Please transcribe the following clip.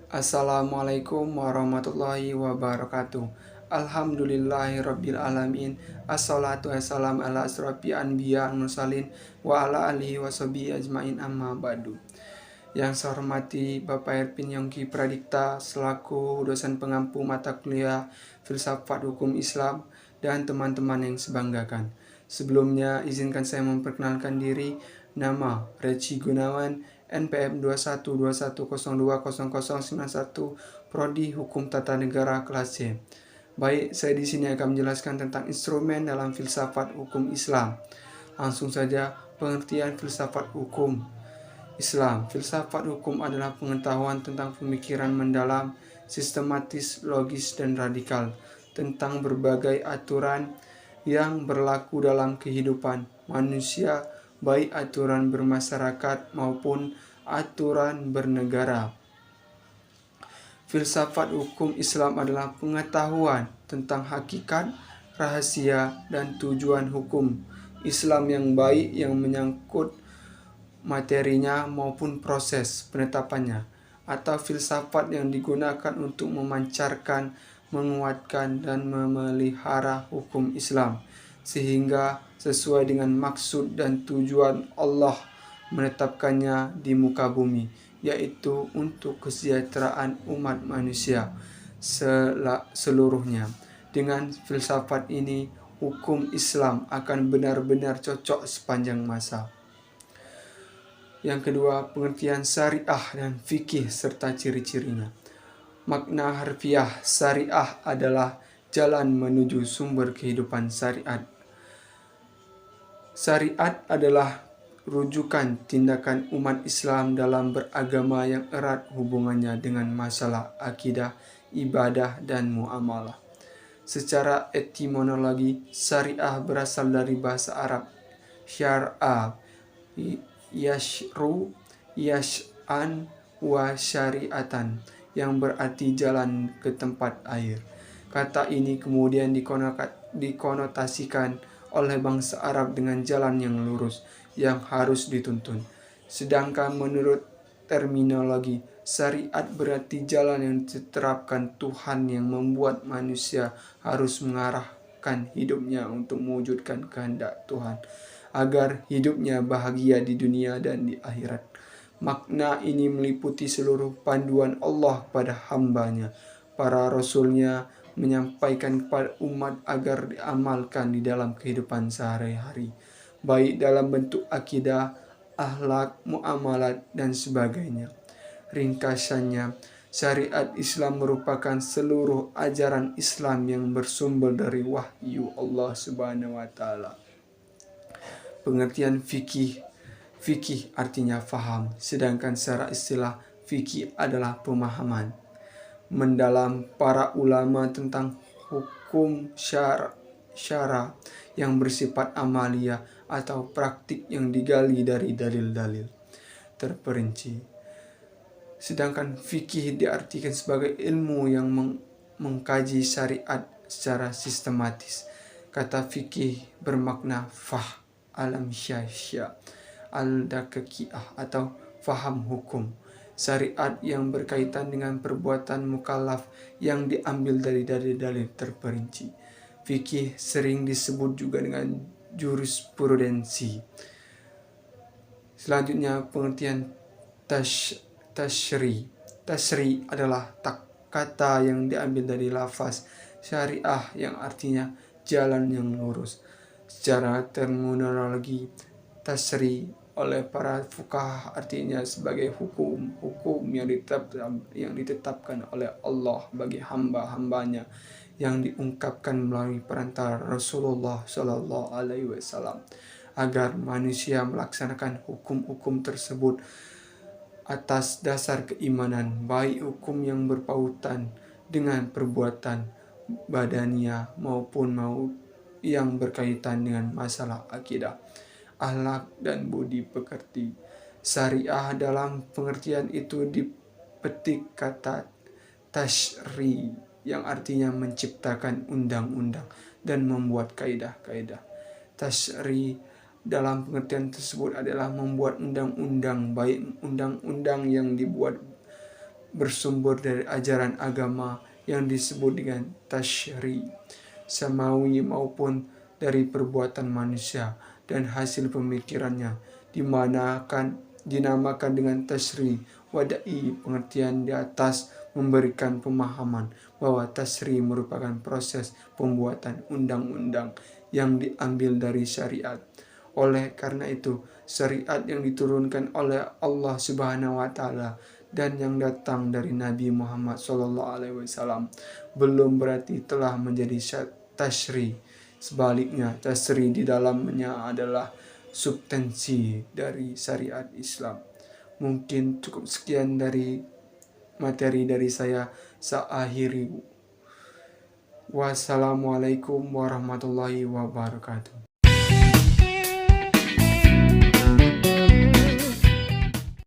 Assalamualaikum warahmatullahi wabarakatuh. Alhamdulillahirabbil alamin. Assalatu wassalamu ala asrofil anbiya mursalin wa ala alihi washabihi ajmain amma ba'du. Yang saya hormati Bapak Erpin Yongki Pradikta selaku dosen pengampu mata kuliah Filsafat Hukum Islam dan teman-teman yang sebanggakan. Sebelumnya izinkan saya memperkenalkan diri. Nama Reci Gunawan, NPM 2121020091, Prodi Hukum Tata Negara kelas C. Baik, saya di sini akan menjelaskan tentang instrumen dalam filsafat hukum Islam. Langsung saja, pengertian filsafat hukum Islam. Filsafat hukum adalah pengetahuan tentang pemikiran mendalam, sistematis, logis, dan radikal tentang berbagai aturan yang berlaku dalam kehidupan manusia, baik aturan bermasyarakat maupun aturan bernegara. Filsafat hukum Islam adalah pengetahuan tentang hakikat, rahasia, dan tujuan hukum Islam yang baik yang menyangkut materinya maupun proses penetapannya, atau filsafat yang digunakan untuk memancarkan, menguatkan, dan memelihara hukum Islam sehingga sesuai dengan maksud dan tujuan Allah menetapkannya di muka bumi, yaitu untuk kesejahteraan umat manusia seluruhnya. Dengan filsafat ini, hukum Islam akan benar-benar cocok sepanjang masa. Yang kedua, pengertian syariah dan fikih serta ciri-cirinya. Makna harfiah syariah adalah jalan menuju sumber kehidupan syariat. Syariat adalah rujukan tindakan umat Islam dalam beragama yang erat hubungannya dengan masalah akidah, ibadah, dan muamalah. Secara etimologi, syariah berasal dari bahasa Arab syar'a, yashru, yash'an, wa syariatan, yang berarti jalan ke tempat air. Kata ini kemudian dikonotasikan oleh bangsa Arab dengan jalan yang lurus yang harus dituntun. Sedangkan menurut terminologi, syariat berarti jalan yang diterapkan Tuhan yang membuat manusia harus mengarahkan hidupnya untuk mewujudkan kehendak Tuhan agar hidupnya bahagia di dunia dan di akhirat. Makna ini meliputi seluruh panduan Allah pada hambanya, para rasulnya, menyampaikan kepada umat agar diamalkan di dalam kehidupan sehari-hari, baik dalam bentuk akidah, akhlak, muamalat, dan sebagainya. Ringkasannya, syariat Islam merupakan seluruh ajaran Islam yang bersumber dari wahyu Allah Subhanahu wa Ta'ala. Pengertian fikih. Fikih artinya faham, sedangkan secara istilah fikih adalah pemahaman mendalam para ulama tentang hukum syara yang bersifat amalia atau praktik yang digali dari dalil-dalil terperinci. Sedangkan fikih diartikan sebagai ilmu yang mengkaji syariat secara sistematis. Kata fikih bermakna alam syasya, al-daqiqah atau faham hukum syariat yang berkaitan dengan perbuatan mukallaf yang diambil dari dalil-dalil terperinci. Fikih sering disebut juga dengan jurisprudensi. Selanjutnya, pengertian tashri. Tashri adalah kata yang diambil dari lafaz syariah yang artinya jalan yang lurus. Secara terminologi, tashri oleh para fuqaha artinya sebagai hukum yang ditetapkan oleh Allah bagi hamba-hambanya yang diungkapkan melalui perantara Rasulullah Shallallahu Alaihi Wasallam agar manusia melaksanakan hukum-hukum tersebut atas dasar keimanan, baik hukum yang berpautan dengan perbuatan badania maupun yang berkaitan dengan masalah akidah, akhlak, dan budi pekerti. Syariah dalam pengertian itu dipetik kata tashri yang artinya menciptakan undang-undang dan membuat kaidah-kaidah. Tashri dalam pengertian tersebut adalah membuat undang-undang, baik undang-undang yang dibuat bersumber dari ajaran agama yang disebut dengan tasyri, samawi maupun dari perbuatan manusia dan hasil pemikirannya, dinamakan dengan tasyri wadai. Pengertian di atas memberikan pemahaman bahwa tasyri merupakan proses pembuatan undang-undang yang diambil dari syariat. Oleh karena itu, syariat yang diturunkan oleh Allah Subhanahu wa taala dan yang datang dari Nabi Muhammad SAW belum berarti telah menjadi tasyri. Sebaliknya, tasyri di dalamnya adalah substansi dari syariat Islam. Mungkin cukup sekian dari materi dari saya. Akhiri. Wassalamualaikum warahmatullahi wabarakatuh.